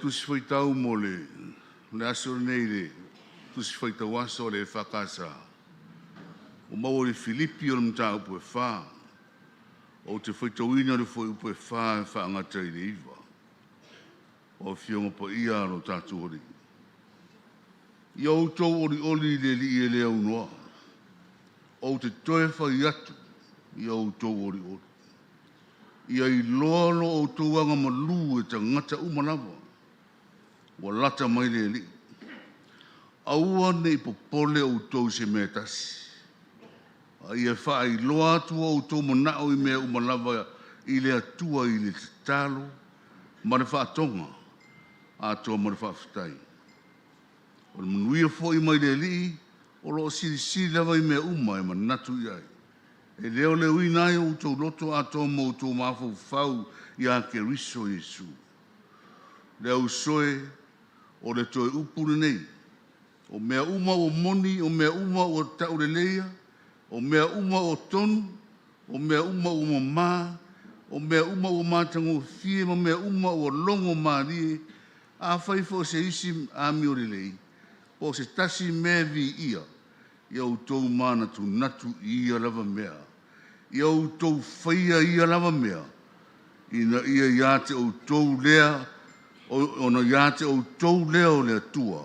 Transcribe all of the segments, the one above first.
tusi whaitau mo le aso nei le tusi whaitau aso le whakasa. O mau le Filipi o le mta upo e wha. O te whaitau ina le fwoi upo e wha e wha ngata i le iwa. O fionga pa ia no tātu hori. Ia o tau oli le li e lea unoa. O te toe whai atu. Ia o tau oli. Ia i loa lo o tau anga malu e ta ngata umanawa. Wa lata mai le li. Aua nei popole o tau se mea tasi. Ia wha i loa atua o tau manao i mea umanawa i le atua i le talo. Ma le wha tonga. Atua ma le wha fitai. O le manuia fo i mai le li. O lo si lewa i mea uma e manatu i ai. E leo leo i nai o tau loto atua mo tau mafau fau i a ke riso Jesu. Leo soe o le toe upure nei. O mea uma o moni, o mea uma o tau le leia, o mea uma o tonu, o mea uma o mamā, o mea uma o mātango fie, o mea uma o longo mārie, a whaifo se isi a mi o le lei. O se tasi mea vi ia, ia o tau mana tu natu ia lava mea. Ia o tau whaia ia lava mea. Ina ia ia te o tau lea, ona ia te o tau lea o lea tua,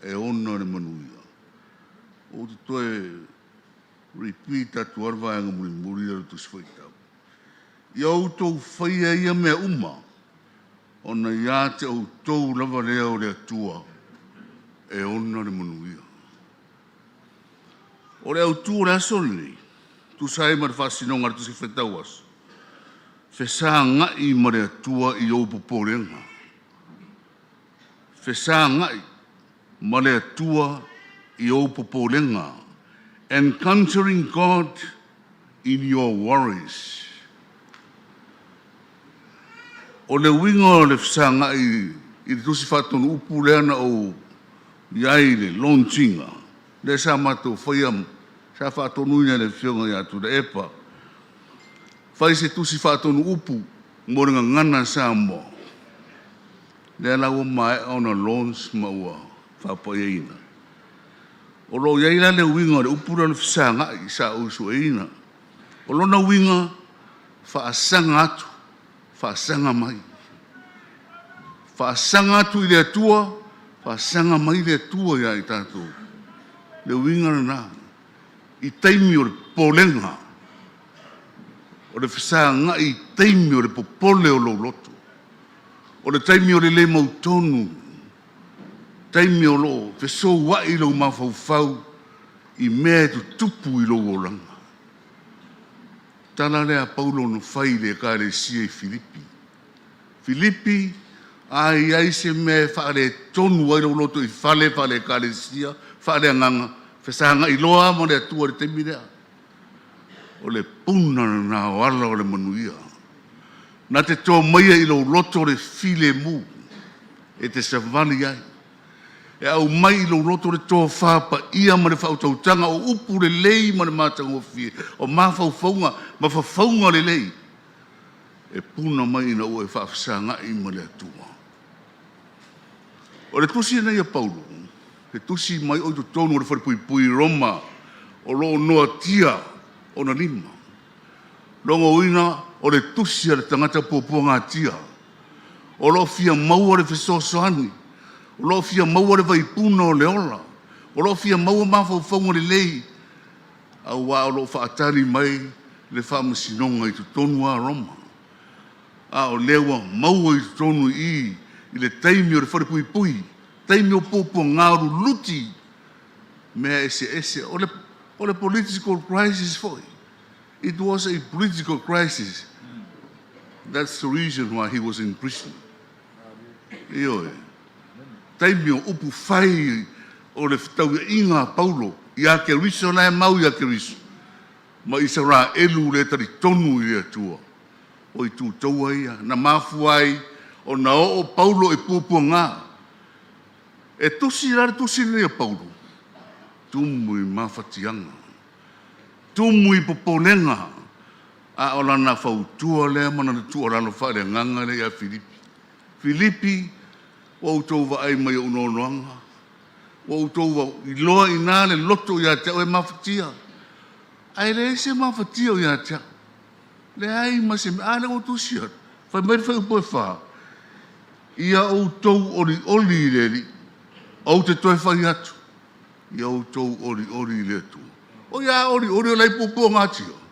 e ona le manuia. O te toe repeat atu arwa anga muri alo tu swaitau. Ia o tau whaia ia mea uma, ona ia te o tau lava lea o lea tua, e ona le manuia. O lea o tua lea soli, tu sai ma le whasinonga le tu si whetau aso. Whesa ngai ma lea tua i o poporenga. Whesa ngai ma lea tua i o poporenga. Encountering God in your worries. O le winga o le whesa ngai i le tusi whatonu upu leana o iai le lontinga. Le sa mato whaiam, sa whatonu ina le whionga i atu le epa. Whai se tusi whatonu upu, moringa ngana sa mo. Le lau mai ona lons maua, whapai eina. O lo iaila le winga le upura le whisanga i sa usu eina. O lona winga, whaasanga atu, whaasanga mai. Whaasanga atu i le atua, whaasanga mai le atua ia i tātou. Le winga na, i taimi o le polenga. O le whisanga i taimi o le popole o lo loto. O le taimi o le le mautonu. Taimi o lo, wheso wa i lo mawhau i mea tu tupu i lo oranga. Tala lea Paulo no whai le ka le sia i Filipi. Filipi, ai se mea whaare tonu ai lo loto i whale ka le sia, whaare anganga, whesanga i loa mo le atua le taimi lea. O le puna na wala o le manuia. Na te tō maia i lo loto le file mu, e te savani ai. E au mai i lo loto le tō whapa ia ma le whautautanga o upu le lei ma le mātanga o fie. O mawhaufaunga le lei. E puna mai ina o e whaafsanga i ma le atua. O le tusi nei a Paulo, le tusi mai o i tonu o le wharipui Roma, o lo noa tia, o na lima. Longo uina o le tusi a le tangata pōpua ngā tia. O lo fia maua le whesosoani. O lo fia maua le vaipuna o le ola. O lo fia maua mawhaufaunga le lei. A wā o lo whaatari mai le whamasinonga i tu tonu a Roma. A o lewa maua i tu tonu i le taimi o le wharipui. Taimi o pōpua ngāru luti. Mea ese. O le political crisis foi. It was a political crisis. That's the reason why he was in prison. Io e. Taimi o upu whai o le tau inga Paulo. Ia ke riso na e mau ia ke riso. Ma isa rā elu le tari tonu i atua. O i tū taua ia. Na mafuai o na o Paulo e pūpua ngā. E tusi rare tusi rea Paulo. Tumu i mawhatianga. Tumu i poponenga. A o lana whautua lea mana na tu o lana whaere nganga lea Filipi. Filipi, o tau wa ai mai o nonoanga. O tau wa i loa i nā le loto i a te o e mawhatia. Ai le se mawhatia o i a te. Le ai ma se me ane o tusia. Whai mai whai upo e wha. Ia o tau ori oli le li. O te toi whai atu. Ia o tau ori le tu. O ia ori o lai popo ngatio.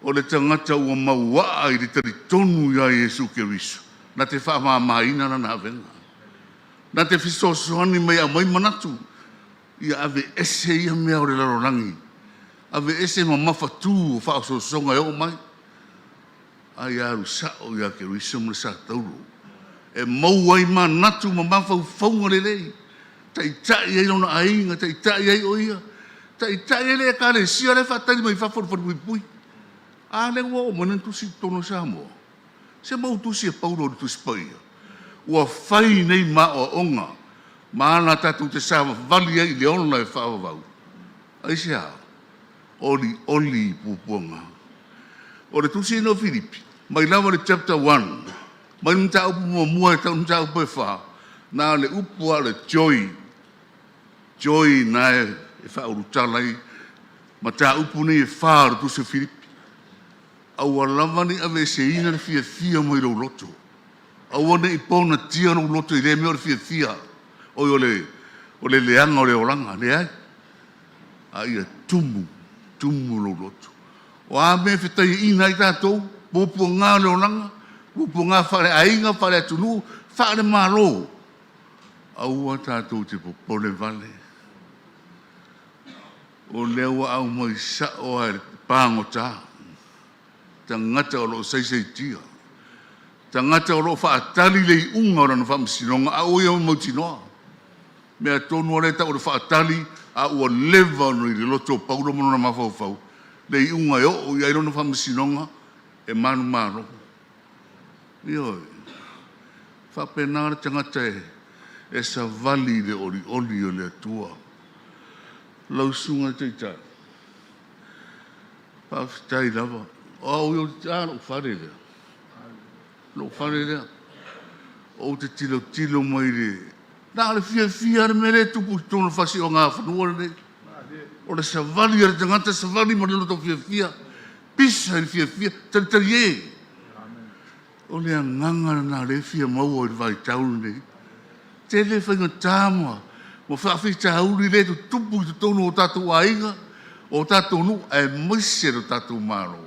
O le tangata ua maua i le tari tonu ia Yesu Keriso. Na te whaamamaina na na venga. Na te fisosoani mai a mai manatu. Ia ave ese ia mea o le larorangi. Ave ese ma mawhatu o whaososonga e o mai. Ai aru sao ia Keriso mo le sa tauru. E mauai manatu ma mawhau whaunga le lei. Tai tai ei lona ainga, tai tai ei o ia. Tai tai ei le ka le sia le whatari mai whaforu pui. A le ua o mana tusi tono Samoa. Se mau tusi e Paulo tusi paia. Ua whai nei ma o onga. Ma ana tatu te Samoa vali ai le ona e whaavavau. Ai se a. Oli pupuanga. O le tusi no Filipi. Mai lama le chapter 1. Mai nta upu mua e tau nta upu e wha. Nā le upu a le joy. Joy na e whaarutalai. Ma tā upu nei e wha le tusi Filipi. Au alavani ave se ina le fia mai lo loto. Au ane I pona tia no loto I le mea le fia. O le leanga o le oranga. Le ai. Ai a tumu lo loto. O a me whetai ina I tātou. Popo ngā le oranga. Popo ngā whare ainga, whare atunu. Whare malo. Au a tātou te popo le vale. O lewa au mai sa o a pāngo tā. Tangata o lo sei tia. Tangata o lo whaatali lei unga o rana whamsinonga a oia o mautinoa. Mea tonu o reta o le whaatali a ua leva o le loto Paulo mono na mawhau. Lei unga e o ia rana whamsinonga e manu maro. Ioi. Whapenara tangata e sa vali le oli o le atua. Lausunga teitai. Whawhitai lava. O yo lo fare le. Lo fare le. O te tilo mai le. Na le fia me le tupu tono fasi o ngā whanua le. O le savali ar tangata savali ma le loto fia. Pisa le fia tari e. O le anganga na le fia mau o le vai taunu le. Te le whainga tāma. Mo whawhi tauri le tupu tono o tātou ainga. O tātou nu e maise o tātou maro.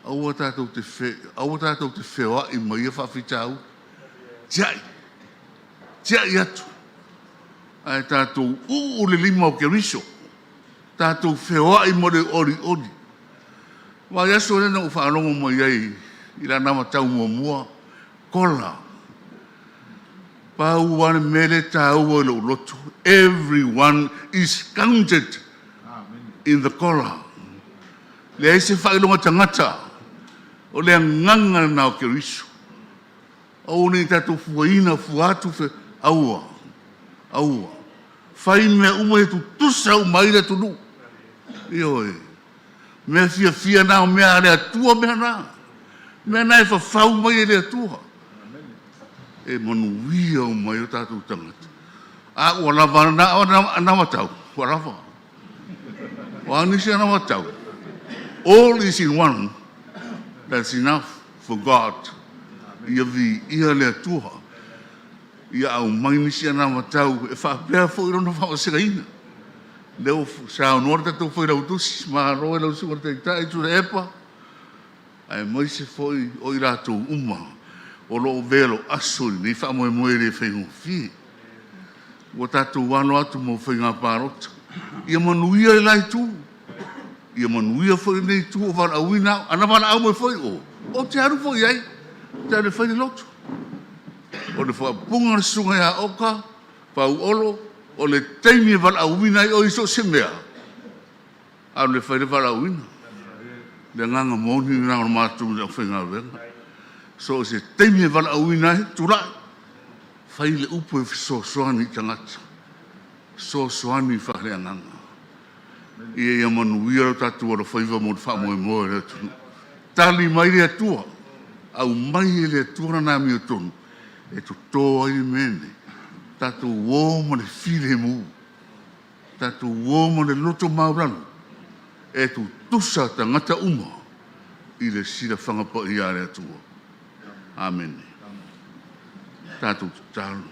Aua tātou te whewa I mai a whawhitau. Tiai atu. Ai tātou o le lima o Keriso. Tātou whewa I mo le ori. Wai aso rena o whaanongo mai ai. I la nama tau mua. Kola. Pau wane mele tau o le loto. Everyone is counted in the kola. Le aise whailonga tangata. O le nganga na o Keriso. O ni tātou fuaina fuatu fe aua. Whai mea uma e tu tusa o maira tunu. Ioi. Mea fia na o mea le atua mea na. Mea na e whawhau mai e le atua. E manuia o mai o tātou tangata. A ua lava na anamatau. Ua lava. Ua anisi anamatau. All is in one. That's enough for God. Ia le atua. Ia au mainisi ana matau. E whapea fo I rona whaoseraina. Leo sa onora tatou foi rautusi. Ma roe lau sunga te tai tu le epa. Ai moise foi o I ratou uma. O loo velo asuri. Ni wha moe le whaingo fi. O tatou wano atu mo whainga parota. Ia manuia lai tu. Ia manuia foi nei tu o vala awina, ana vala au mai foi o te aru foi ai, te aru foi lotu. O le wha punga le sunga ya oka, pau olo, o le teimi vala awina i o iso se mea. Au le whaile vala awina. Le nganga moni ni nganga mātu le whenga wenga. So se teimi vala awina i tura, whaile upo e so soani tangata. So soani whare nganga. Ia manuia o tatu o whaiva mo wha moe moe le tunu. Tali mai le atua. Au mai le atua na mi o tonu. E tu toa i mene. Tatu uo mo le file mu. Tatu uo mo le loto mauranu. E tu tusa tangata uma. I le sila whangapa i a le atua. Amen. Tatu talu.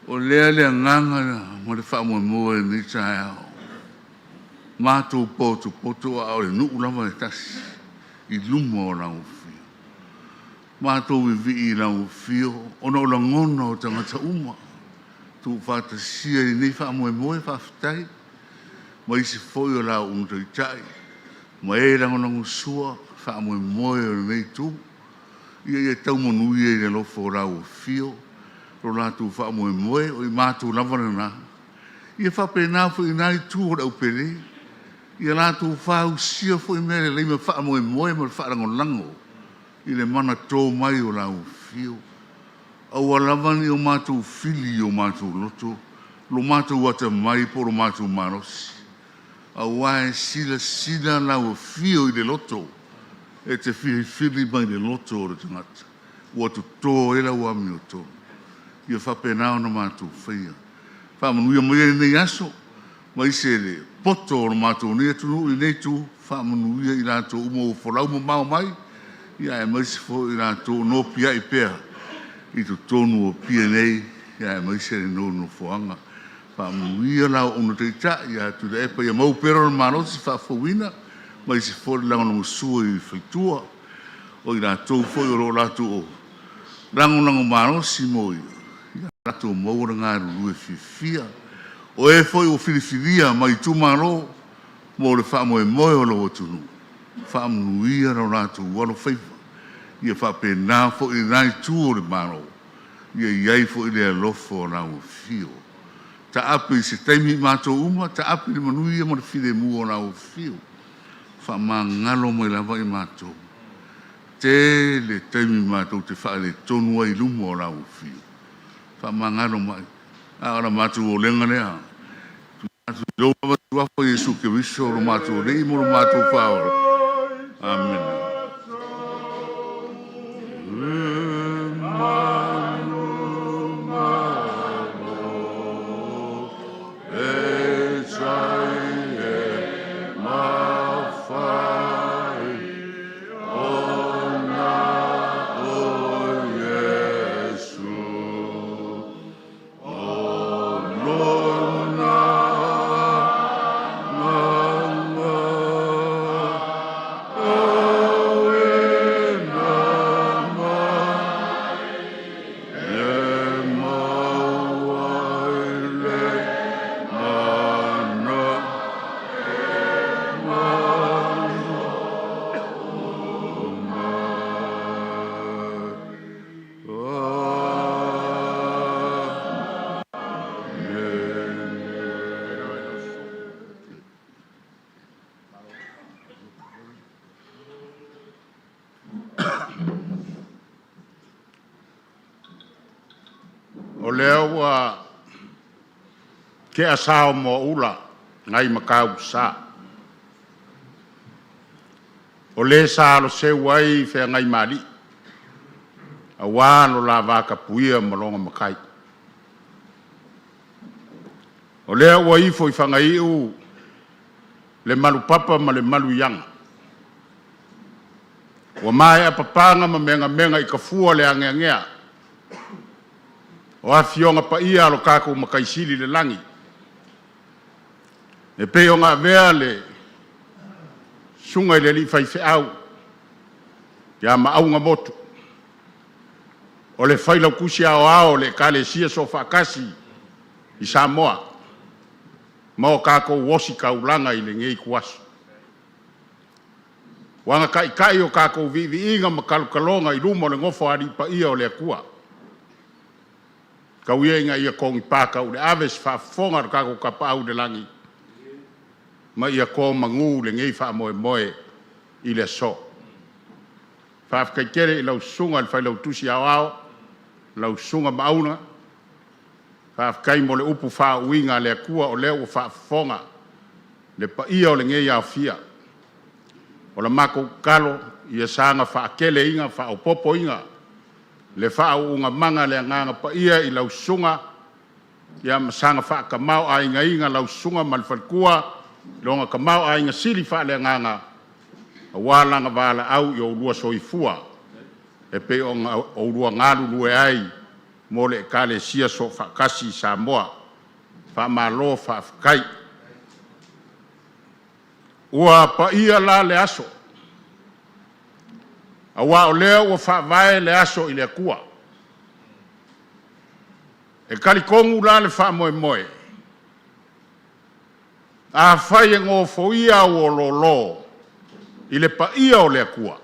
O lea lea nganga mo le wha moe moe ni tae au. Mātou poto a o le nuu lama e tasi. I lumo o lau fio. Mātou i vi i lau fio. Ona o la ngona o tangata uma. Tu whātasia i nei wha moe moe whawhitai. Ma isi foi o lau unutai tai. Ma e rangona ngusua. Wha moe moe o nei tu. Ia tau monui e le lofo o lau fio. Ro lātou wha moe moe o i mātou lavana nā. Ia whapena fo i nai tū o rau pere. Ia lātou wha usia fo i mere leima wha moe moe ma wha rango lango. I le mana tō mai o lau fio. Au alavani o mātou fili o mātou loto. Lo mātou wata mai po lo mātou marosi. Au wae sila lau fio i le loto. E te fili mai le loto o le tangata. Ua tu tō e lau ami o tō. Ia whapenao na mātou whaia. Whamanuia mai nei aso, mai se le poto o na mātou nei atunu i nei tu, whamanuia i rātou umo o whalau mo mau mai, ia e maisi fo i rātou no pia i pēr, i tu tonu o pia nei, ia e maisi le no foanga. Whamanuia lau ono te ta, ia tu da epa ia mau pēro na mārosi whafawina, maisi fo le lango na musua i whaitua, o i rātou fo i ro rātou o rango mārosi mo ia. Rato maura ngā ruru e whiwhia. O e foi o whiwhiria mai tūmaro mo le wha moe moe o lo tunu. Wha mnuia rau rato walo whaiva. Ia wha pēnā fo i rai tū o le maro. Ia iai fo i le alofo o rau whio. Ta ape i se taimi mātou uma, ta ape i manuia mo le while mu o rau whio. Wha mā ngalo mo i lava i mātou. Te le taimi mātou te wha le tonua i lumo o rau whio. Mangano mai ara matu o lenga lea tu do tu afo Yesu ke viso ro matu le mo ro matu fa amen. O leo ke asao mo ula ngai makau sa. O le sa lo se wai fe ngai mali. A walo la vaka puia malonga makai. O leo wai foi fangai u le malu papa ma le malu yang. Wa mai a papanga ma menga i ka fua le angea. O a fionga pa ia alo kako makaisili le langi. E peo ngā vea le sunga i le li fai fe au. Ia maaunga motu. O le fai lau kusi ao le kale sia so whakasi i Samoa. ma o kākou osi kaulanga i le ngei kuasu. Wanga kai o kākou vi inga ma kalukalonga i luma o le ngofo ari pa ia o le akua. Kauia inga ia kongi pāka o le aves whaafonga o kākou kapa au le langi. Ma ia ko mangu le ngei wha moe moe i le so. Whaafkai kere i lau sunga le whai lau tusi au au, lau sunga mauna. Whaafkai mo le upu wha uinga le akua o leo o whaafonga. Le pa ia o le ngei au fia. O la mako kalo ia sanga whaakele inga, whaopopo inga. Le whao unga manga le nganga pa ia i lau sunga. Ia masanga whaakamau a inga inga lau sunga malwhalkua. Longa kamau a inga sili wha le nganga. A wālanga wāla au i o urua soifua. E pe o urua ngaru lue ai. Mo le kale sia so whakasi Samoa. Whamalo whaakai. Ua pa ia la le aso. A wā o lea ua whaavae le aso i le akua. E kalikongu la le wha moe moe. A whai e ngō foia o lolo i le pa ia o le akua.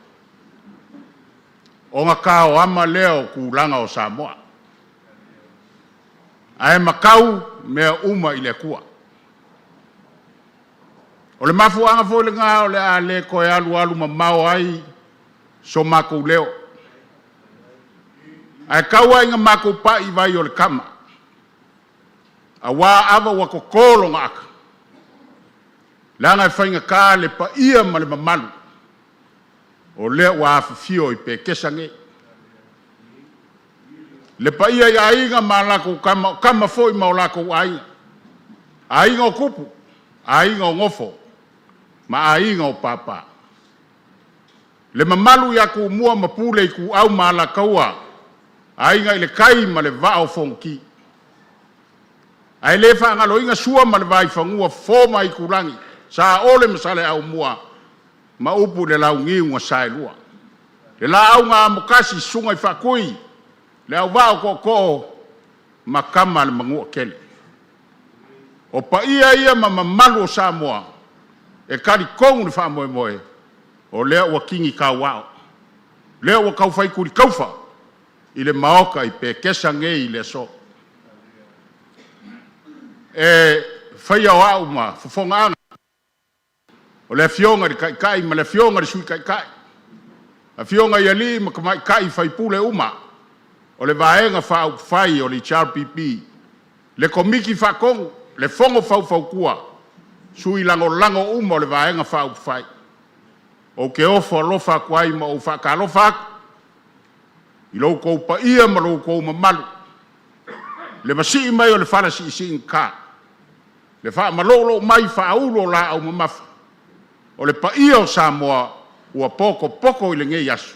O ngā kao ama leo kūlanga o Samoa. A e makau mea uma i le akua. O le mafu anga fo le ngā o le a le koe alu alu ma mau ai so mako leo. A e kaua inga mako pa i vai o le kama. A wā awa wako kolo ngā aka. Langa e whainga kā le pa ia ma le mamalu. O lea wa awhifio i pe kesange. Le pa ia i ainga ma lako kama fo i mao lako ainga. Ainga o kupu, ainga o ngofo, ma ainga o papa. Le mamalu ya ku mua mapule i ku au ma lakaua. Ainga i le kai ma le vao fonki. Ai le whaangalo inga sua ma le vai whangua fōma i kurangi. Sa ole masale au mua ma upu le lau ngiunga sae lua. Le la au ngā mokasi sunga i whakui. Le au vao ko ma kama le mangua kele. O pa ia ma mamalu o Samoa. E kari kongu le wha moe moe. O lea ua kingi ka wao. Lea ua kauwhai kuri kauwha. I le maoka i pe kesa ngei le so. E whaia o au ma fufonga ana. O le fionga di kai ma le fionga di sui kai. A fionga i ali ma kamai kai whai pule uma. O le vaenga wha whai o le CRPP. Le komiki wha kongu. Le fongo whau kua. Sui lango uma o le vaenga wha whai. O ke ofo alofa kuai ma o wha ka alofa. I lou kou pa ia ma lou kou ma malu. Le masi mai o le whana si ka. Le wha ma lo mai wha aulo la au ma mafa. O le pa ia o Samoa ua poko i le ngei asu.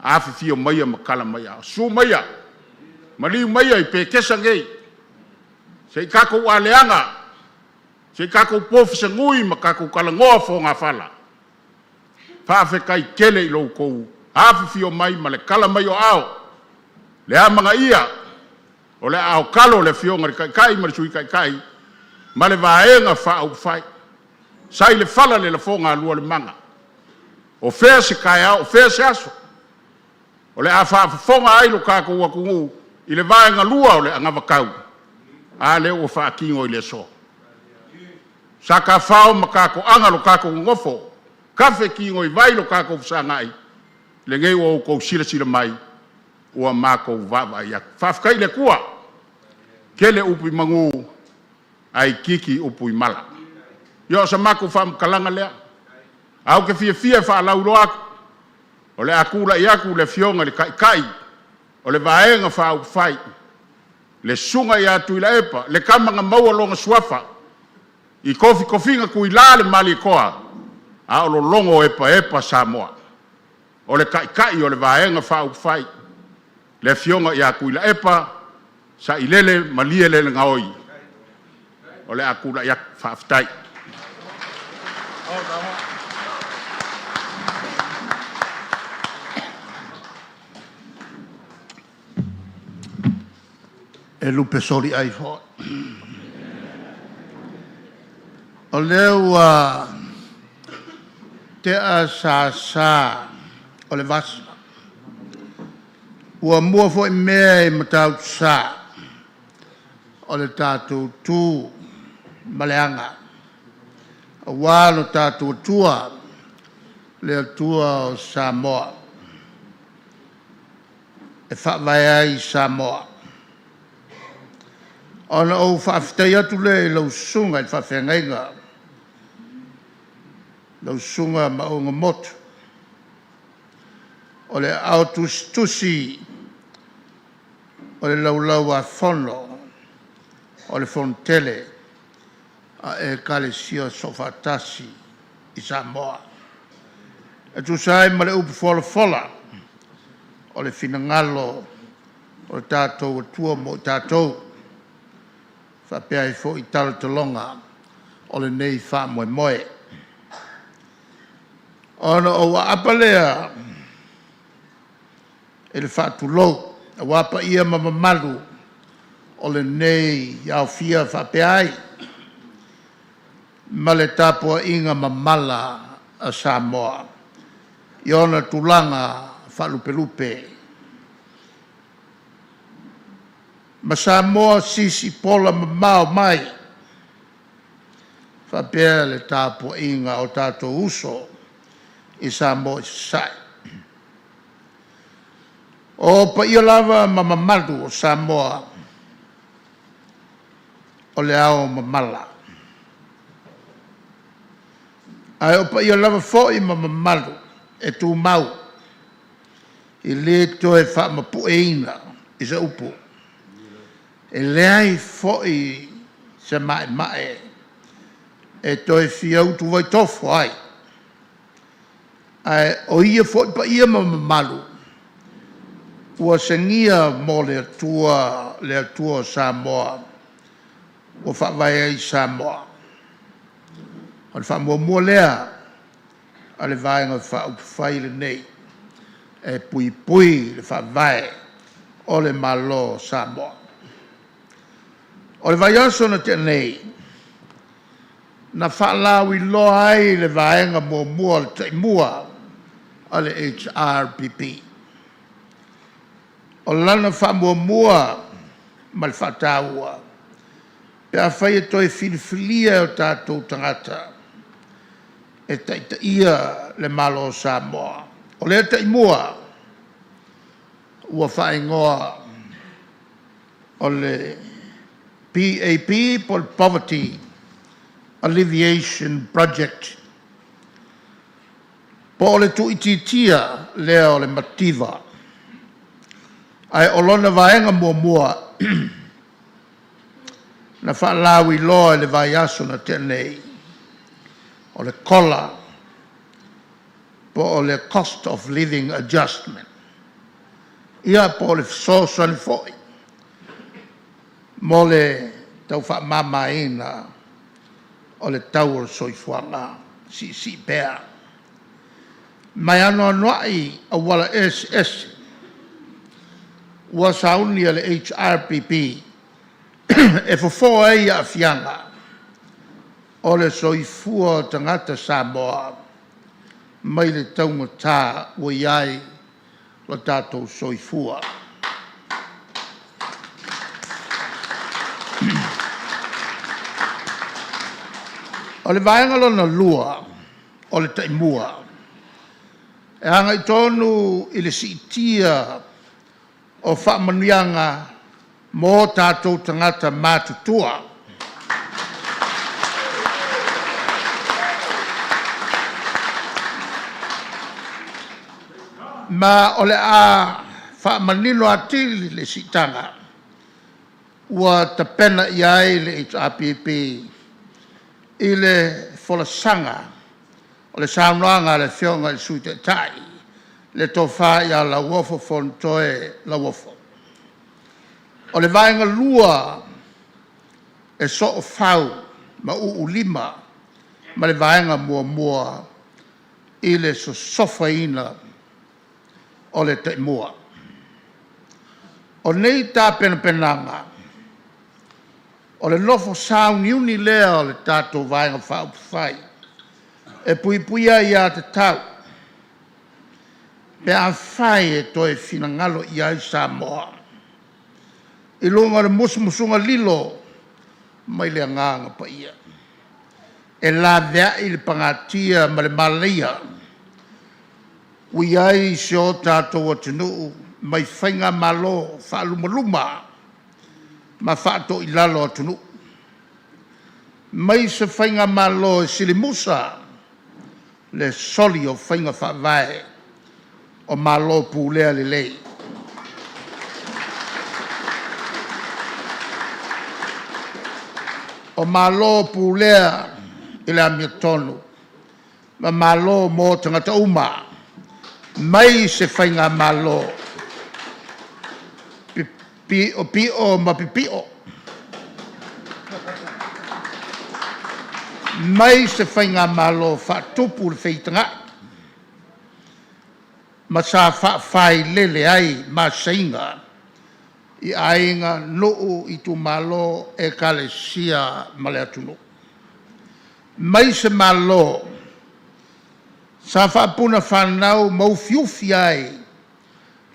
Awhi fio maia ma kala maia. Su maia. Maliu maia i pe kesa ngei. Se kako ua leanga. Se kako pofisa ngui ma kako kalangoa fo ngā whala. Whaafe kai kele i lou kou. Awhi fio mai ma le kala mai o ao. Le amanga ia. O le ao kalo le fionga le kai ma le sui kai. Ma le vaenga wha au whai. Sai le whala le la fonga lua le manga. O whea se kai au, o whea se aso. O le a whaafonga ai lo kako ua kungu. I le vaenga lua o le angava kau. A le o whaakingo i le so. Sa ka whao ma kako anga lo kako ngofo. Kafe kingo i vai lo kako whangai. Le ngei o kou sila mai. Ua mako vava ia. Whafkai le kua. Kele upi mangu. Ai kiki upu i mala. Yo sa mako wham kalanga lea. Au ke fia wha laulo aku. O le akula i aku le fionga le kai. O le vaenga wha au whai. Le sunga i atu i la epa. Le kamanga maua longa suafa. I kofinga ku i la le mali koa. A o lo longo epa Samoa. O le kai o le vaenga wha au whai. Le fionga i aku i la epa. Sa i lele malie lele ngaoi. O le akula i aku whaaftai. E lupe soli ai fo. O leo te a sa o le vasa. Ua mua fo i mea i matau sa o le tātou tū maleanga. A wālo tātou tua le tua o Samoa. E whawai ai Samoa. Ona o whawhitai atu le lau sunga i whawhengainga. Lau sunga maunga motu. O le au tusi o le lau a fono. O le fontele a e kale sia sofatasi i Samoa. E tu sai ma le upu fola o le finangalo o le tātou tua mo tātou whapea i fo i tala talonga o le nei wha moe moe. Ona o wa apalea e le wha tulou a wapa ia mamamalu o le nei iau fia whapea ai ma le tapua inga mamala a Samoa. Iona tulanga whalupelupe. Ma Samoa sisi pola mamao mai. Whapea le tapua inga o tātou uso i Samoa i sai. O pa ia lava mamamalu o Samoa o le ao mamala. Ai o pa ia lava foi mamamalu e tu mau i le toe wha mapu e ina i sa upu. E leai foi se mae e toe fiau tu vai tofu ai. Ai o ia foi pa ia mamamalu ua sengia mo le tua Samoa o whawai ai Samoa. O le whamua lea a le vaenga whaupuwhai le nei e pui le whawai o le malo Samoa. O le vai aso na te nei na whaalawi loa ai le vaenga mua le taimua a le HRPP. O lana whamua ma le whataua pea whai e toi filifilia o tātou tangata e taita ia le malo Samoa. O le taimua ua whaingoa o le PAP po le Poverty Alleviation Project. Po le tuititia lea o le mativa. Ai olona vaenga mua na whaalawi loa le vai aso na tenei o le kola po o le cost of living adjustment. Ia po le sosa ni foi mo le tau wha mama ina o le tau o soifuanga si pea. Mai ano anuai a wala SS ua sauni le HRPP e fofo ai a fianga o le soifua tangata Samoa mai le taunga tā ua iai lo tātou soifua. O le vaenga lona lua o le taimua e hanga i tonu i le siitia o whaamanuianga mō tātou tangata mātutua. Ma o le a whaamanino atili le sitanga ua tapena iai le HRPP i le folasanga o le saunoanga le whionga i suite tai le tofa ia la wofo fontoe la wofo. O le vaenga lua e so o fau ma lima ma le vaenga mua i le sofaina o le taimua. O nei tā penanga O le lofo sao niuni lea o le tātou vaenga whai. E pui pui ai a te tau. Pe a whai e toi whina ngalo i ai Samoa. I lunga le musunga lilo, mai le nganga pa ia. E la vea i le pangatia ma le Maleifua. Ui ai se o tātou atinu, mai whainga malo, whaalumaluma, ma whaato i lalo atinu. Mai se whainga malo e silimusa, le soli o whainga whaavae, o malo pūlea le lei. O malo pūlea i le amia tonu, ma malo mō tangata uma, mai se whainga malo, pio ma pipio. Mai se whainga malo whaatupu le whaitanga, ma sa whaafai lele ai ma seinga, i ainga noo i tu malo e kalesia ma le atunu. Mai se malo, sa whaapuna whanau mau fiufi ai,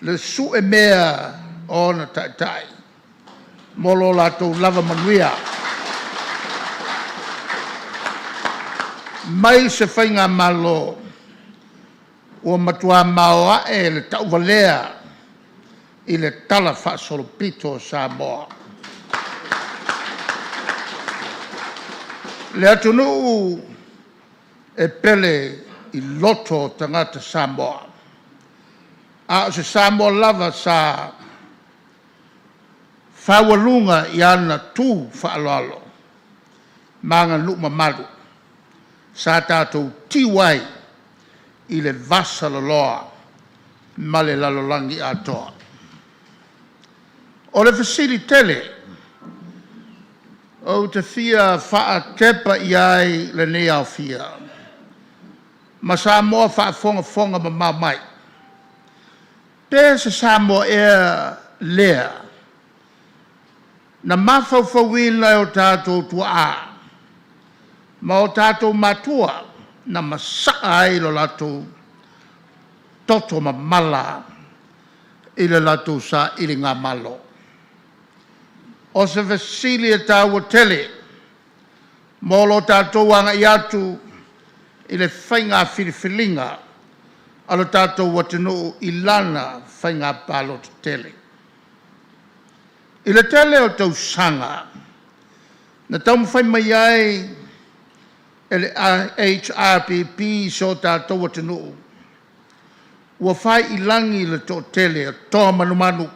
le su e mea o na tai. Molo lato lava manuia. Mai se whainga malo, o matua maoa e le tauvalea, i le tala whaasolopito Samoa. Le atunu e pele i loto tangata Samoa. A se Samoa lava sa whawalunga i ana tū whaaloalo. Manga luma maru. Sa tātou tiwai i le vasa laloa ma le lalolangi atoa. O le fasili tele, o te fia wha tepa i ai le nei au fia. Ma Samoa wha fonga ma mai. Pe se Samoa e lea. Na mawhauwhawina o tātou tua a. Ma o tātou matua na masaa ai lo latou toto ma mala i le latou sa ili ngā malo. O se vesili e tāua tele, mo lo tātou anga i atu i le whainga whiriwhilinga, alo tātou watinu i lana whainga palo te tele. I le tele o tau sanga, na tau mwhai mai ai e le HRPP so tātou watinu, ua whai i langi le tō tele a tō manu.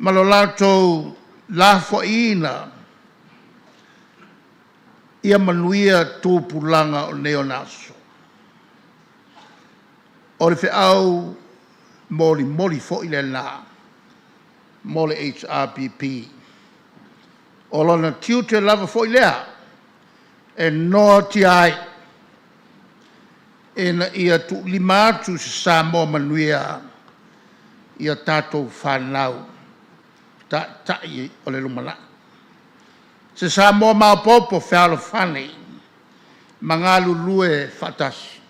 Malo lato lafo ina ia manuia tūpulanga o neonaso. O le whiau moli fo i le nā, mole HRPP. O lona tiute lava fo i lea, e noa ti ai, e na ia tu limatu se Samoa manuia ia tātou whanau. Tai o le lumana. Se Samoa maupopo whialo whane, mangalu lue whatasi.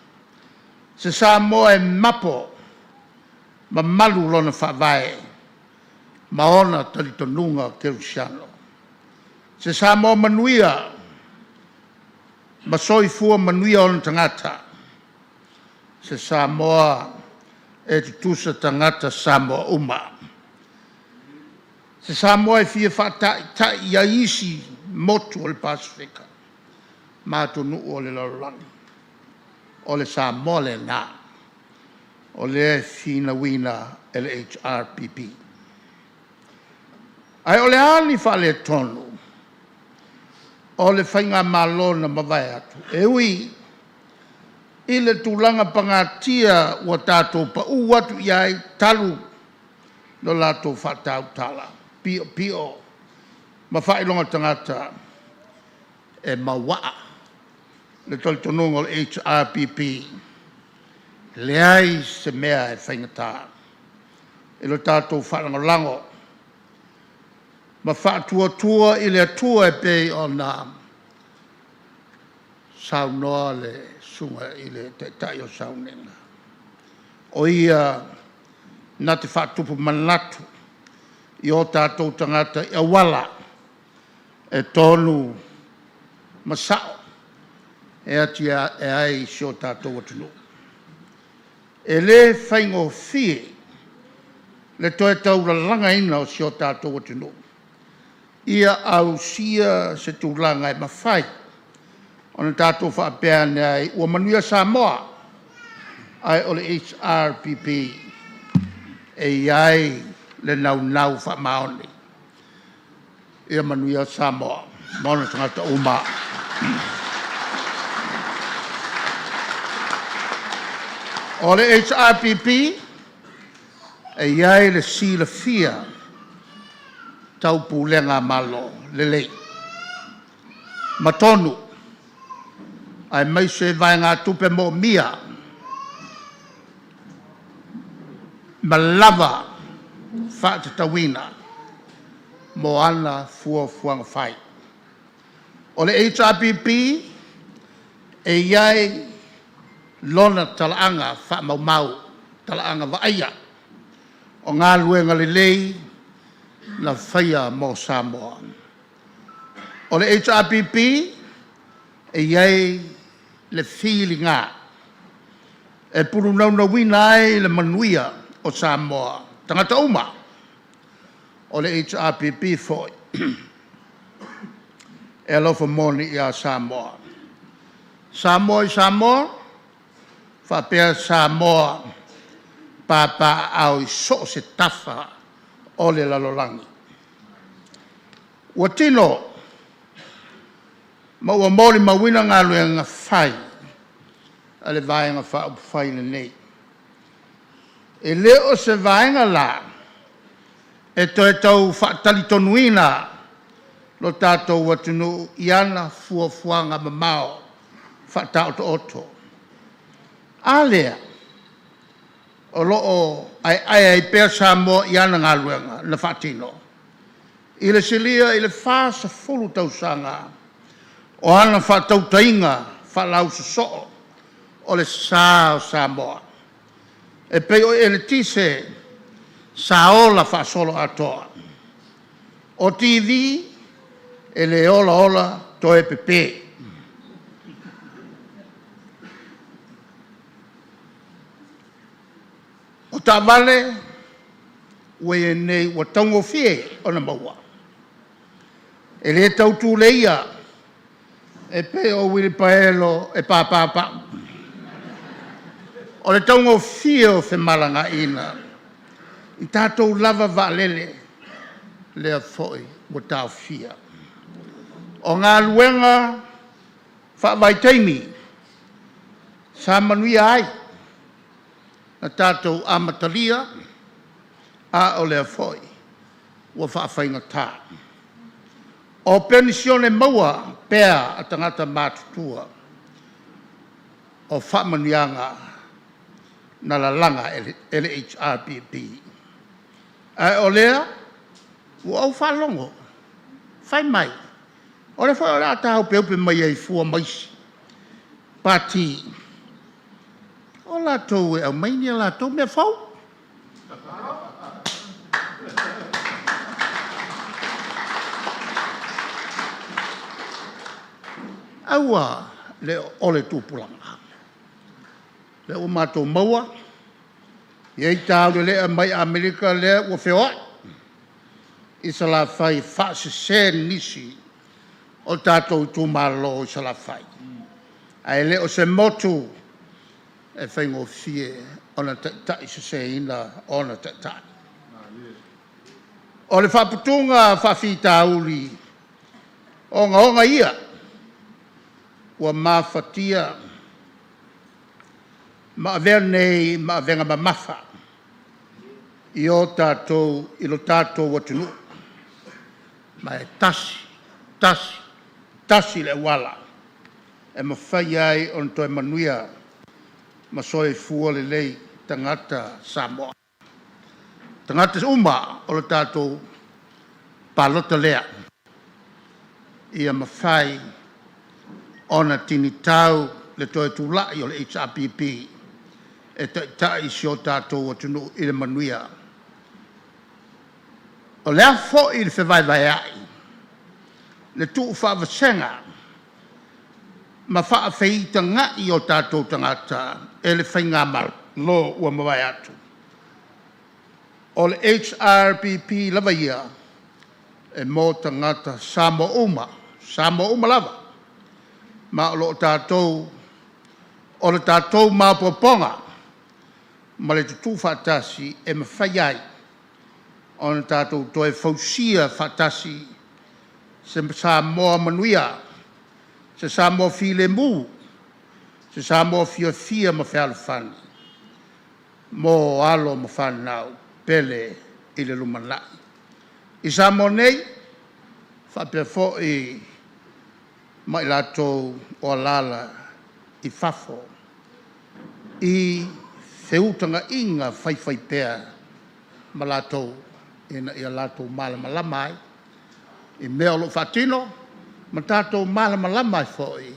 Se Samoa e mapo, ma malu lona whavae, maona talitonunga kerusiano. Se Samoa manuia, ma soifua manuia ona tangata. Se Samoa e tutusa tangata Samoa uma. Se Samoa e fia whata ia isi motu o le Pasifika. Mātu nuu o le larolangi. O le Samoa le nā. O le fina wina e le HRPP. Ai o le ani whale tonu. O le whainga malona mawai atu. E ui, i le tūlanga pangatia ua tātou pa uatu iai talu no lātou whatau tala. Pio, ma whailonga tangata e mawaa le tolitonunga o HRPP le ai se mea e whaingatā e lo tātou whalangolango Ma whaatua i le atua e pei o nā saunoa le sunga i le te tai o saunenga. O ia na te whaatupu manatu i o tātou tangata i awala e tonu masao e ati e ai si o tātou atunu. E le whaingo fie le toe taura langa ina o si o tātou atunu. Ia au sia se tūlanga e mawhai o na tātou whaapea nei ua manuia Samoa ai o le HRPP e iai le nau whaamaoni ia manuia Samoa mauna tangata uma. O le HRPP e iai le sila fia tau pulenga malo le lei. Matonu ai mai se vai ngā tupe mo mia malava whaatatawina mo ana fuanga whai. O le HRPP e iai lona talaanga whaamaumau, talaanga waaia o ngā luenga le lei na whaia mo Samoa. O le HRPP e iai le whilinga e puru nauna wina ai le manuia o Samoa. Tangata uma o le HRPP foi e alofa moni i a Samoa. Samoa i Samoa, whapea Samoa papa au i so se tafa o le lalolangi. Ua tino, ma ua mori mawina ngā luenga whai, a le vaenga wha whai na nei. E leo se vaenga la, e toi tau whaatali tonuina, lo tātou watunu iana fuanga mamao, whaatau to oto. A lea, o loo ai pēr Samoa iana ngā luenga na whaatino. I le silia, i le whaasa fulu tau sanga, o ana whaatau tainga, whalau sa soo, o le sā o Samoa. E pei o e le tise, sa ola whaasolo atoa. O TV, e le ola to e pepe. O tā vale, ue e nei ua taungo fie o na maua. E le tau tū leia, e pe o wiri paelo e pāpāpā. O le taungo fie o fe malanga ina. I tātou lava vālele, lea foi ua tāu fia. O ngā luenga, whaavai teimi, sa manuia ai, na tātou amatalia, a o lea foi, ua whaawhainga tā. O penisione maua, pēr a tangata mātutua, o whaamanianga na lalanga LHRPP. A o lea, ua au whalongo, whai mai. O le whai o lea tāu peupe mai ei fua maisi. Pati, o la tau e au maini a la tau mea whau. Aua le ole tūpulanga. Le o mātou maua, iei tāu le mai Amerika le ua wheoa. Isa la whai whaase sen nisi o tātou tūmalo isa la whai. Ai le o se motu e whaingo fie o na tai se ina o na tai. O le whaputunga whawhi tāuli o onga ia ua mawhatia ma avea nei ma avenga ma mawha i o tātou, i lo tātou watunu. Ma e tasi le wala. E ma whai ai on toi manuia ma soe fua le lei tangata Samoa. Tangata uma o lo tātou palota lea. Ia mawhai ona tini tau le toi tūlai o le HRPP e tai si o tātou atunu i le manuia. O lea fo i le whewai vai ai, le tuu whaavasenga, ma whaafeita ngai o tātou tangata e le whainga mal lo ua mawai atu. O le HRPP lava ia e mō tangata Samoa lava, ma o le tātou māpoponga, ma le tutu whatasi e mawhai ai, o le tātou toe fausia whatasi se Samoa manuia, se Samoa file mu, se Samoa fia ma whalawhani, mō alo ma whanau pele i le lumanai. I Samoa nei, whapea fo i mai latou o lala i whafo, i whiutanga inga whaiwhai pēr ma latou ina ia latou malama ai, i mea lo whatino, ma tātou malama ai fo i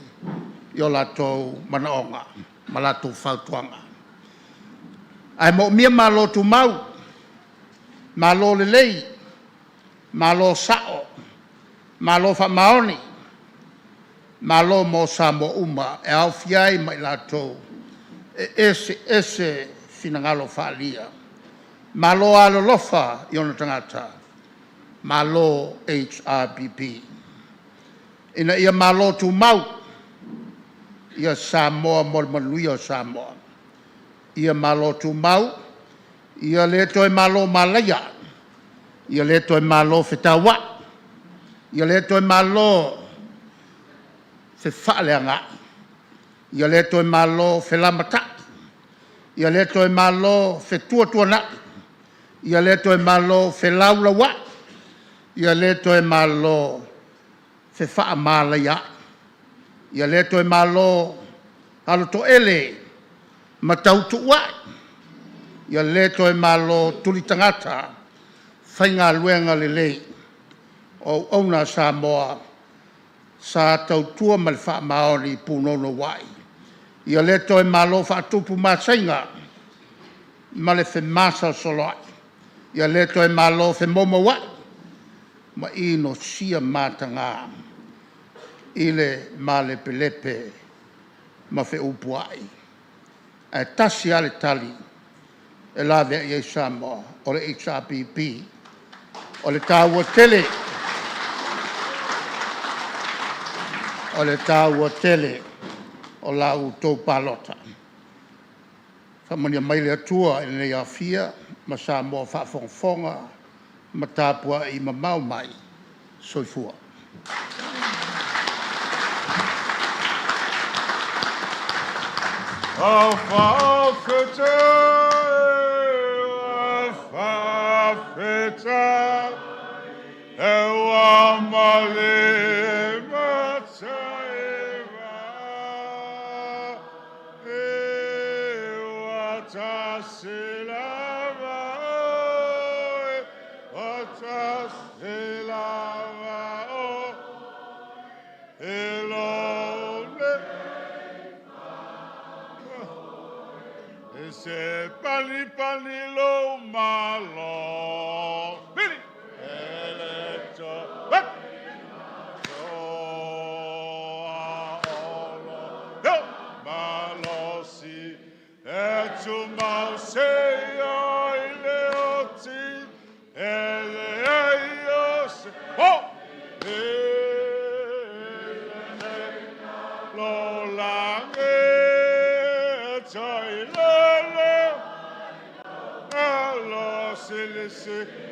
o latou manaonga, ma latou whautuanga. Ai mo mia malo tu mau, malo le lei, malo sao, malo whamaoni, malo mo Samoa uma, e au fiai mai latou, e ese finangalo whaalia. Malo alo lofa i ona tangata, malo HRPP. Ina ia malo tu mau, ia Samoa mormanui o Samoa. Ia malo tu mau, ia leto e malo malaya, ia leto e malo whetawa, ia leto e malo whewhaaleanga, ia leto e malo whelamata, ia leto e malo whetuatuana, ia leto e malo whelaulawa, ia leto e malo whewhaamalaya, ia leto e malo haloto ele, matautua, ia leto e malo tulitangata, whainga luenga lelei, o ona Samoa, sa tautua ma le whaamaoni punono wai. Ia leto e malo whaatupu masainga, ma le whemasa soloi. Ia leto e malo whemomo wai, ma ino sia matanga, ile ma le pelepe, ma wheupu ai. E tasi ale tali, e lawe i e Samoa, o le HRPP, o le tāua tele, o le tāua tele, o la tō palota. Whamania mai le atua i nei awhia, ma Samoa whaafonga, ma tāpua i mamau mai, soifua. Alfafeta, ewa male mataiva, ewa tasilava, se pani lo malo. Billy. Electro. What? Malo si. Tu mauseo ileoti. Eleios. Oh. Lo lange.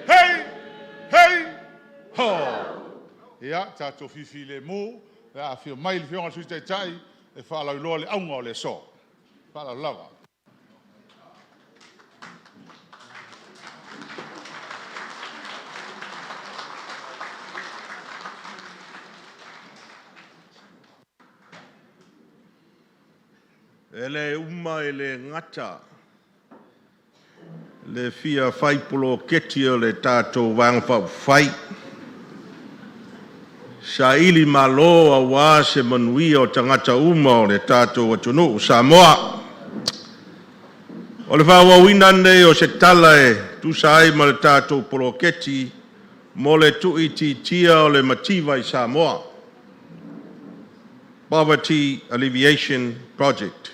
Hey! Hey! Ho! Ia, tātou fifi le mō, a whio mai le whionga sui tai, e whālau loa le aunga o le so. Whālau lawa. Ele uma ele ngata. Le fia whaipulo keti o le tātou wangwhau whai. Sa ili malo a wā se manuia o tangata uma o le tātou atunu Samoa. O le whawawina nei o se tala e tusai ma le tātou poloketi mo le tuiti tia o le mativa i Samoa. Poverty Alleviation Project.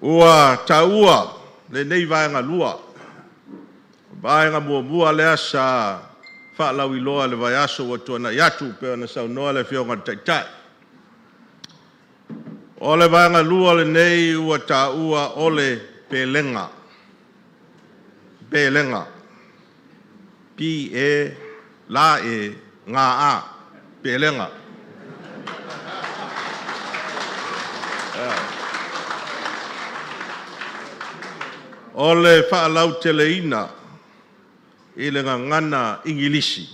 Ua taua le nei vaenga lua. Vaenga mua le asa whaalau iloa le vai aso wa tuana yatu peo na sau noa le whionga taitai. O le vaenga lua le nei ua taua o le pelenga. Pelenga. P-E la e ngā a. Pelenga. O le whaalau teleina i le ngana Ingilisi.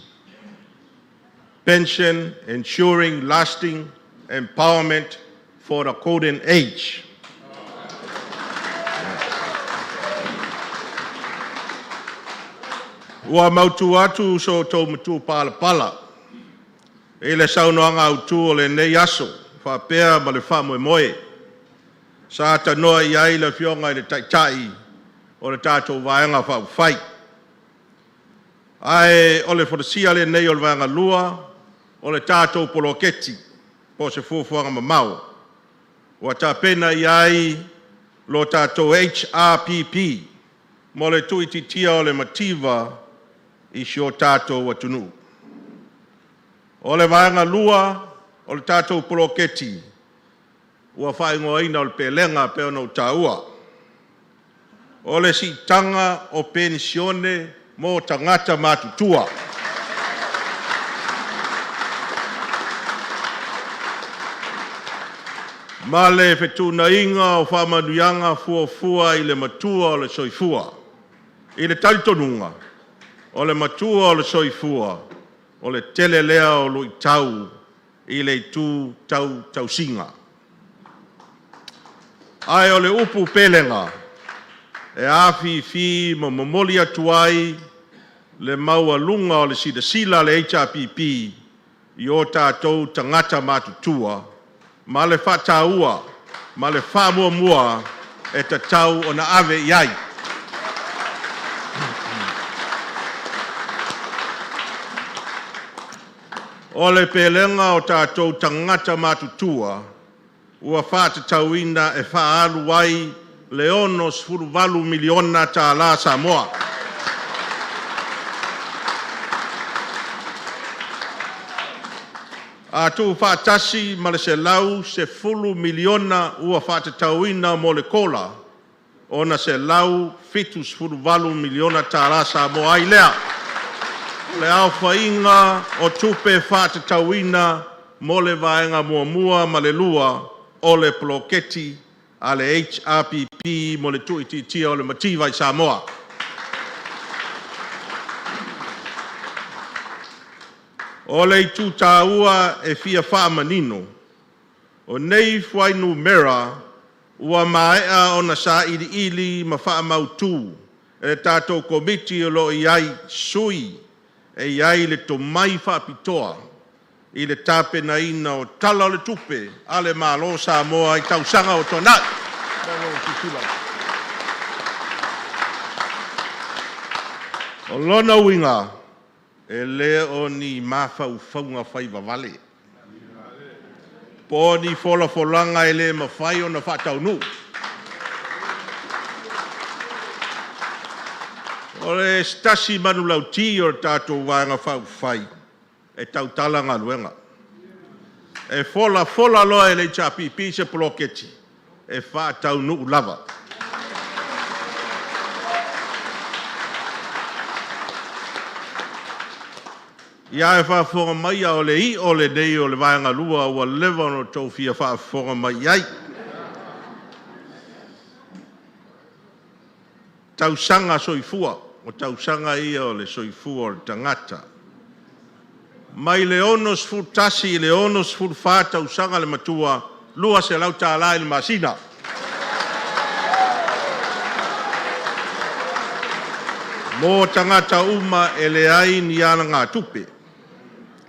Pension ensuring lasting empowerment for the golden age. Ua mautu atu so tau matu pala pala. E le saunoanga autu o le nei aso, whapea ma le wha moe moe. Sa ta noa i ai le whionga i le taitai o le tātou vaenga whau whai. Ai o le whatasia le nei o le vaenga lua, o le tātou poloketi, po se fuafuanga mamau. Ua tā pena i ai lo tātou HRPP, mo le tuititia o le mativa i sio tātou atunu. O le vaenga lua, o le tātou poloketi, ua whaingoa ina o le pelenga peo no tāua. O le si tanga o pensione mo tangata matutua. Ma le whetuna inga o whamanuianga fuafua i le matua o le soifua. I le talitonunga o le matua o le soifua o le tele lea o lui tau i le tu tau singa. Ai o le upu pelenga e afi fi mo momoli atuai le maua lunga o le sila le HRPP i o tātou tangata matutua ma le whataua ma le whamua e ta tau o na ave iai. O le pelenga o tātou tangata matutua ua whatatauina e whaalu wai le ono sfuruvalu miliona tā la Samoa. A tu whaatasi ma le se lau se fulu miliona ua whatatauina mo le kola ona se lau fitu sfuruvalu miliona tā la Samoa ai lea. Le au whainga o tupe whatatauina mo le vaenga muamua ma le lua o le poloketi a le HRPP mo le tuititia o le mativa i Samoa. O le tu tāua e fia whaamanino, o nei whainu mera ua maea o na sa ili ma whaamautu e tātou komiti o lo iai sui e iai le tomai whaapitoa i le tape na ina o tala o le tupe a le malo Samoa i tausanga o tonai. O lona winga e le o ni mawhau whaunga whaiva vale. Po ni fola folanga e le mawhai o na whatau nu. O le stasi manu lauti o tātou wānga whau whai. E tau talanga luenga. E fola loa e le HRPP se poloketi. E whātau nu lava. Ia e whaafonga mai o le I o le nei o le vāenga lua ua lewa no tau fia whaafonga mai ai. Tausanga soifua, o tausanga ia o le soifua o le tangata. Mai le onos futasi, le onos futfa tausanga le matua, lua se lau tāla il masina. Mo tangata uma e le ai ni ana ngā tupe.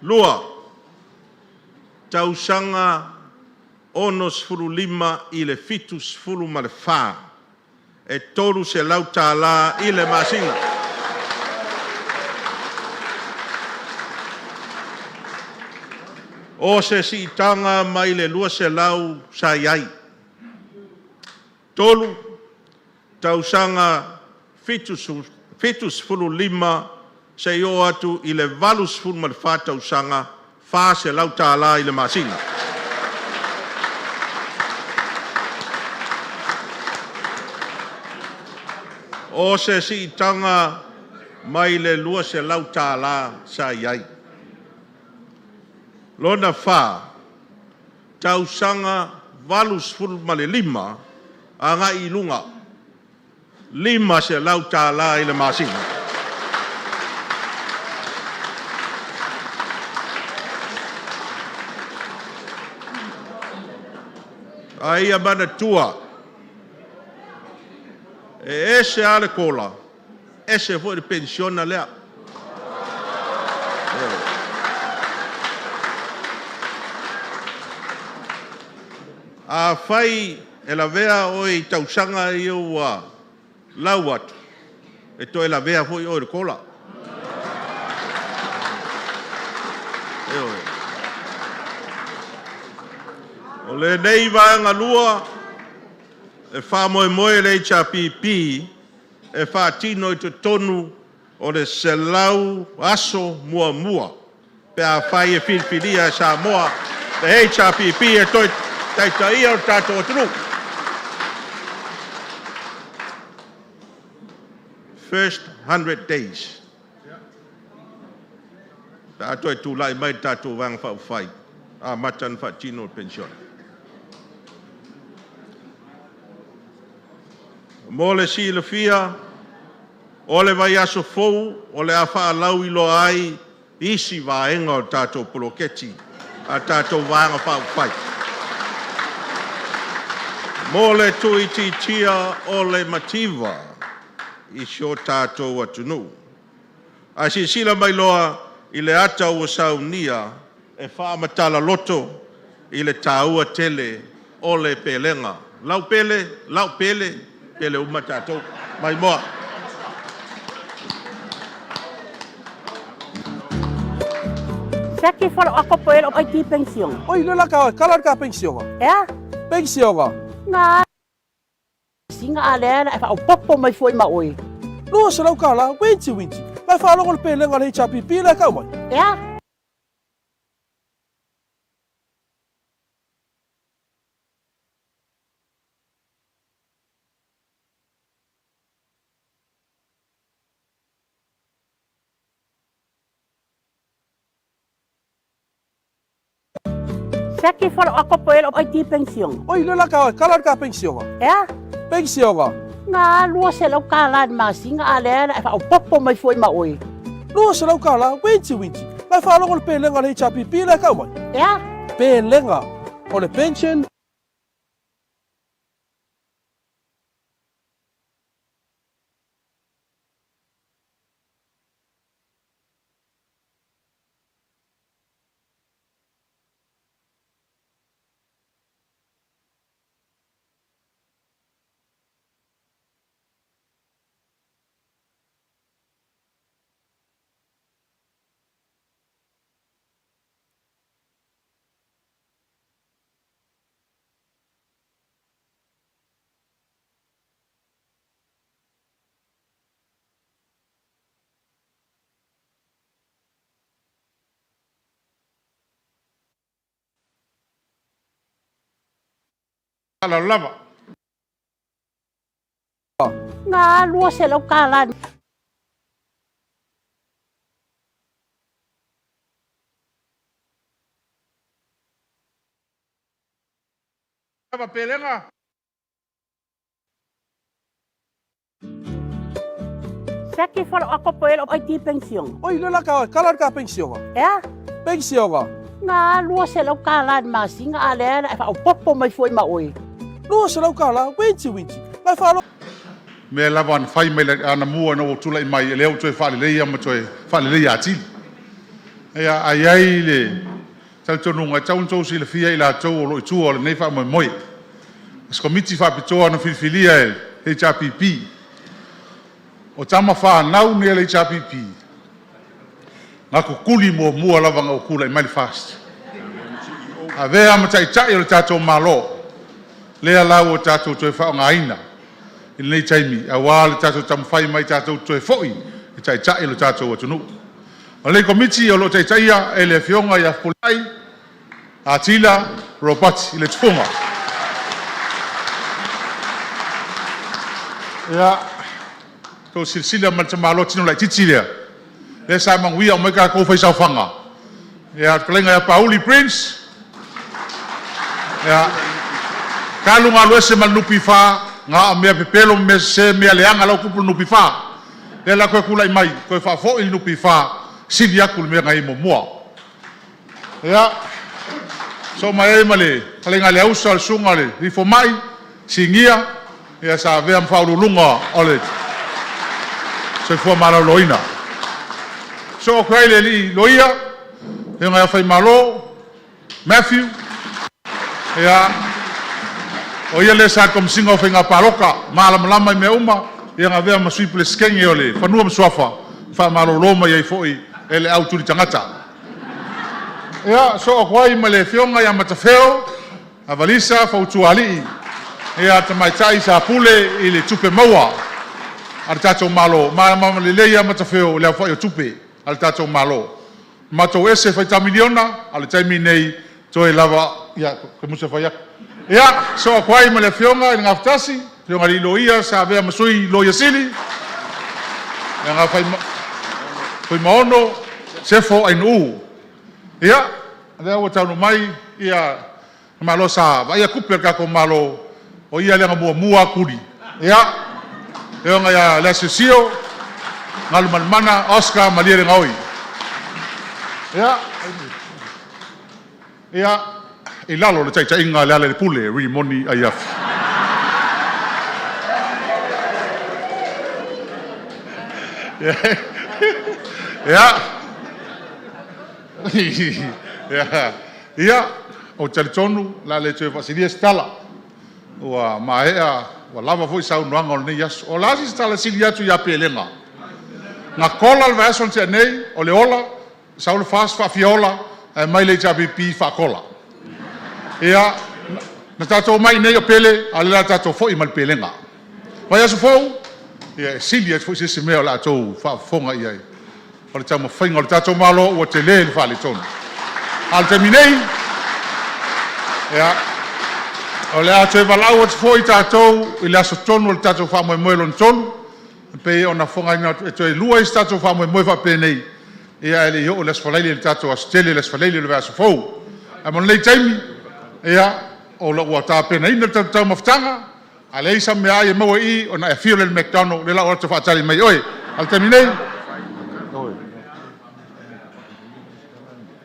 Lua, tausanga ono sfuru lima i le fitu sfuru ma le wha. E toru se lau tāla i le masinga. O se si tanga mai le lua se lau sa iai. Tolu, tausanga fitus fulu lima se yo atu i le valus fulu ma le wha tausanga wha se lau tāla i le masinga. O se si tanga mai le lua se lau tāla sa iai. Lona wha, tausanga valus fulu ma le lima, anga i lunga. Lima se lau tāla i le masinga. Aia mana tua. E ese ale kola. Ese foi de pensiona lea. A fai e la vea oi tausanga i ua lau atu. E to e la vea foi oi kola. O le nei vaanga lua e wha moe moe le HRPP e wha tino i te tonu o le selau aso mua mua. Pe a whai e whilwhiria e Samoa. Le HRPP e toi taitaia o tātou atunu. First 100 days. Tātou e tūlai mai tātou vang whau whai. A matan wha tino pensiona. Mo le si le fia, o le vai aso fou, o le a wha lau ilo ai, isi vaenga o tātou poloketi, a tātou vanga whau whai. Mo le tui titia o le mativa, isi o tātou atunu. A si sila mai loa, i le ata ua saunia, e wha matala loto, i le tāua tele, o le pelenga. Lau pele, pele uma tātou, mai moa. Saki falo ako po el ay ti pensiyon. Oi, lola ka, kalar ka pensiyon. Ya? Pensiyon. Nga. Singa ale na fa popo mai foi ma oi. No, sa lau kala, winti. Mai falo ko pele ngal HRPP la ka mai. Ya? Saki falo ako po el ay ti pensiyon. Oi, lola ka, kalar ka pensiyon. Ya? Pensiyon. Nga luwa sa lau kalan ma singa ale na fa popo mai foi ma oi. No, sa lau kala, winti. Mai falo ko pele ngal HRPP la ka mai. Ya? Pele nga, o le pension. Ala lava. Nga luwa sa lau kalan. Lava pele nga. Saki falo ako po el ay ti pensiyon. Oi, lola ka, kalar ka pensiyon. Ya? Pensiyon. Nga luwa sa lau kalan ma singa ale na fa popo mai foi ma oi. No, sa lau kala, winti. Mai falo. Me lava an fai mai ana mua no tula i mai leo toe fale leia ma toe fale leia ati. Ia ai le talitonu ngai tau tau si le fia i la tau o lo itua o le nei wha moi. As komiti wha pitoa na filifilia e HRPP. O tama wha nau ni le HRPP. Ngā kukuli mua lava ngā ukula i Mali Fast. A vea ma tai o le tātou malo. Lea lau o tātou toe wha o ngā ina. I nei taimi, a wā le tātou tamawhai mai tātou toe foi. I tai o le tātou atunu. O le komiti o lo taitaia e le fionga i a pulai. A tila robati i le tuponga. Ia, tō silsila ma te malo tino lai titilia. Le sa manguia o mai ka kou whaisau whanga. Ia, kalenga ia Pauli Prince. Ia, kalunga luese mal nupi wha, ngā mea pepelo me se mea leanga lau kupu nupi wha. Le la koe kula i mai, koe wha fo il nupi wha, sidi aku le mea ngai mo mua. Ia, so mai e male, kalenga le ausa le sunga le, rifo mai, singia, ia sa vea mwhaurulunga ole. So fua mara loina. So o kwai le li loia, e ngai whai malo, Matthew, ia, o ia le sa komsinga o whainga paroka, malama i mea uma, ia ngā vea masui pule skenge o le, whanua mswafa, wha malo loma iai foi, e le au turi tangata. Ia, so o kwai ma le fionga ia matawheo, a valisa, whautua alii, ia tamaitai sa pule i le tupe maua, ar tātou malo, malama le leia matawheo, lea whai o tupe, al tātou malo. Matou ese whai tamiliona, al taimi nei, toe lava, ia, ke musa whai ak. Ia, so a kwai ma le fionga i ngā ftasi, fionga li loia sa vea masui loia sili. Ia ngā whai maono, sefo ai nuu. Ia, lea ua taunu mai, ia, malo sa, vai a kupe kako malo, o ia lenga mua kuri. Ia, fionga ia lea sesio, ngalu manmana, Oscar, malia le ngaoi. Ia, ia, i lalo le taita inga le ale le pule, rimoni ai afi. Ia, o talitonu, la le tue fasilia stala, ua maea, ua lava foi sau nuanga o nei yasu. O lasi stala sili atu ia pelenga. Nga kola le vaeson tia nei, o le ola, sau le fast fa fiola, mai le HRPP fa kola. Ia, na tātou mai nei o pele, a le la tātou fo i mal pelenga. Vai asu fau, ia sili atu foi se mea o la tātou fa fonga iai. O le tamo whainga o le tātou malo, ua te le le fa le tonu. Al terminei, ia, o le atu e walau atu fo i tātou, i le aso tonu o le tātou fa moe moe lon tonu, pe ona fonga ina e toi lua i tātou fa moe moe fa penei, ia ele yo o le asfalaili le tātou astele le asfalaili le vaso fau. A mon lei taimi, ia, o la ua tā pena ina tātou maftanga, a le isa mea ai maua i, o na e fio le McDonald, le la o te whaatari mai, oi, al terminei.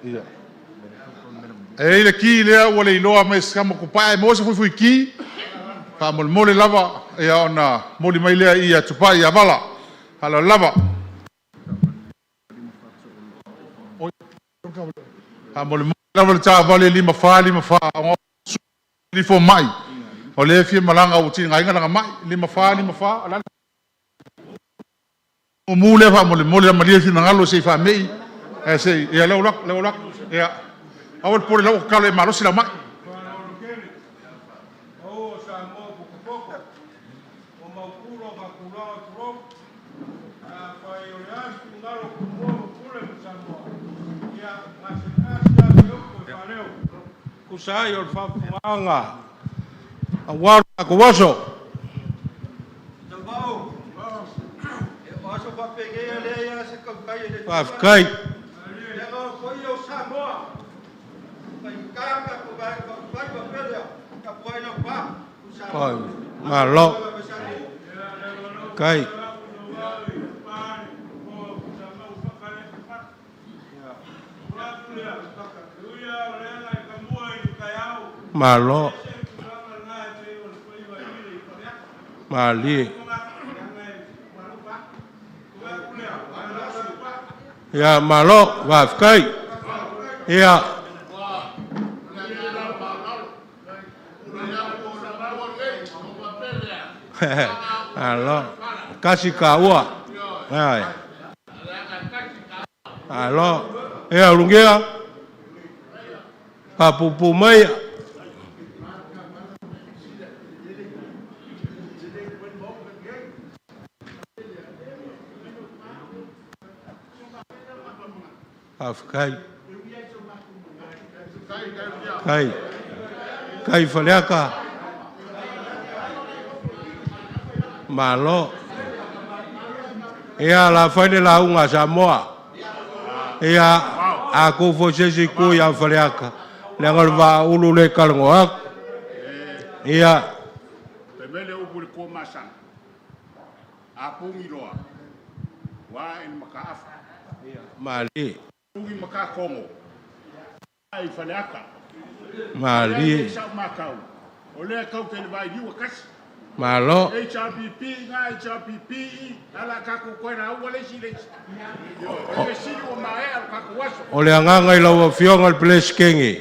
Ia. E le ki lea ua le iloa mai skamo kupae, mo se fui ki, ka mole lava, ia ona moli mai lea i a tupai a vala, hala lava. Ha mole lava le tā vale lima wha, li fo mai. O le fia malanga o tini ngainga langa mai, lima wha, alana. O mule wha mole malia fina ngalo se wha mei, e se, ia leo lak, ia. Awal pore lau kalo e marosi la mai. Kusai o whapumanga a waru a kuwaso. Whafkai. Malo. Kai. Malo. Mali. Ia malo wafkai. Ia alo kasi kaua. Ai. Alo. Ia lungia. Papupu mai. Afkai. Kai faleaka. Malo. Ia la faine la unga Samoa. Ia aku fosesi ku ya faleaka. Lengal va ulu le kalngoak. Ia Temele upuri ko masang. Apungi roa. Wa in makaafa. mali. Pungi makakongo. Ai faleaka. Mali. Sa makau. Ole kau te vai diwa kasi. Malo. HRPP nga HRPP ala kaku ko na wale sile. Yo, sile o mae al kaku waso. Ole anganga I lawa fionga place kengi.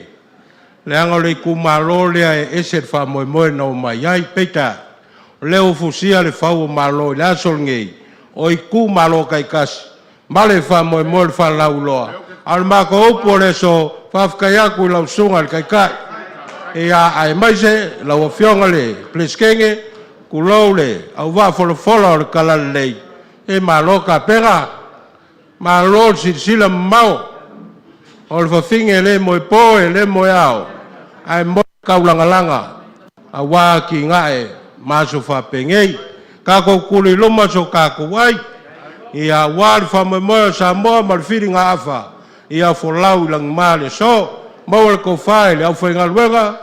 Le anga le kumalo le eset fa moi moi na mai ai peta. Le ufusia le fa o malo la solngei. Oi kumalo kai kas. Male fa moi moi fa lauloa. Al mako opo le so fa fkaya ku la sunga kai kai. Ia ai mai se lawa fionga le place kengi. Kulole au va folo kala lei e malo ka pera malo sila mau ol fa finge le mo po e le mo ao ai mo ka langa awa ki ngae maso fa pengei ka ko kuli lo maso ka ko wai ia wal fa mo Samoa mal firinga afa ia folau lang male so mo ko file au fa ngalwenga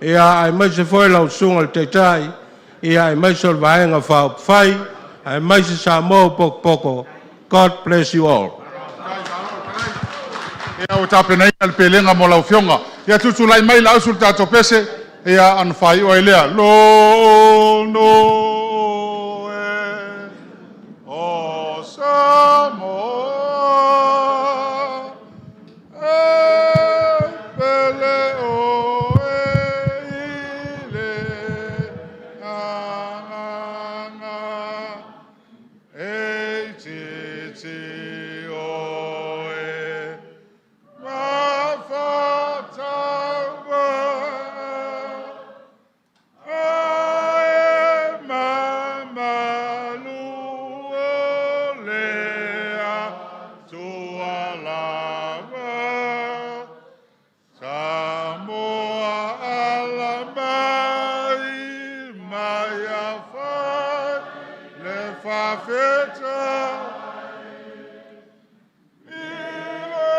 ia ai mai se foi lau sungal tetai ia mai sol vaenga fa fai ai mai se Samoa poko. God bless you all. Ia o tape nei al pelenga mo lau fionga. Ia tutu lai mai lau sul tato pese. Ia an fai o elea. Lo no e o Samoa e pele o e ile anga e titi o e ma fatawa e ma malu o lea tua lava Samoa ala mai mai a fai le fa feta ila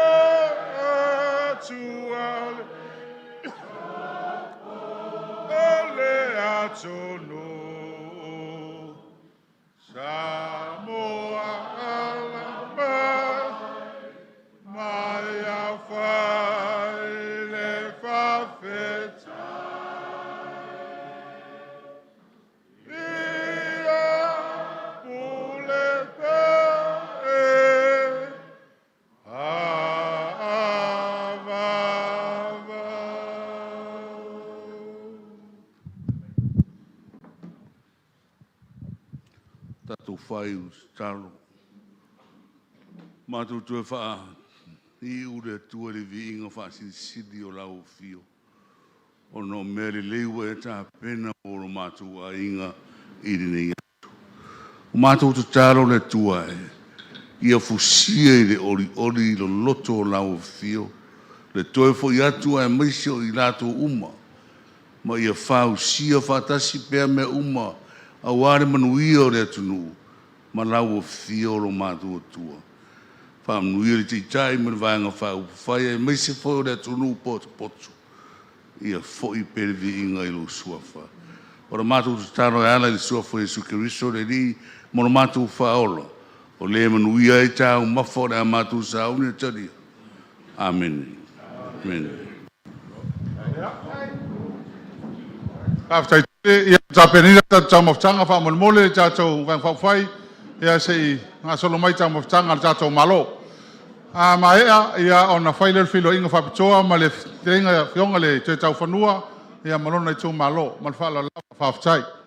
tua le atono Samoa ala mai a fai le fa feta Tatu fai talo. Matu tu fa I ure tu le vinga fa sidi o lau fio. O no meri lewa e ta pena o lo matu a inga I nei. O matu tu talo le tua e. Ia fusia I le ori lo loto o lau fio. Le toe fo I atu e maisio I lato uma. Ma ia fau sia fatasi pea me uma. A ware manuia o le atunu. Ma lau o fio lo matu o tua. Fa manuia le teitai ma vanga fau. Fai e maise fo o le atunu poto. Ia fo I pere vi inga I lo suafa. Ora matu tu taro e ala I suafa Jesu Keristo le li. Moro matu faola. O le manuia e tau mafo le matu sa une tari. Amen. Amen. After ia tapenina tau mofutanga fa mole tau wang fa fai ia sei nga solo mai tau mofutanga tau malo A maea ia ona faile filo inga fapitoa ma le tenga fionga le te tau fanua ia malona i tō malo ma le whala lapa whaftai.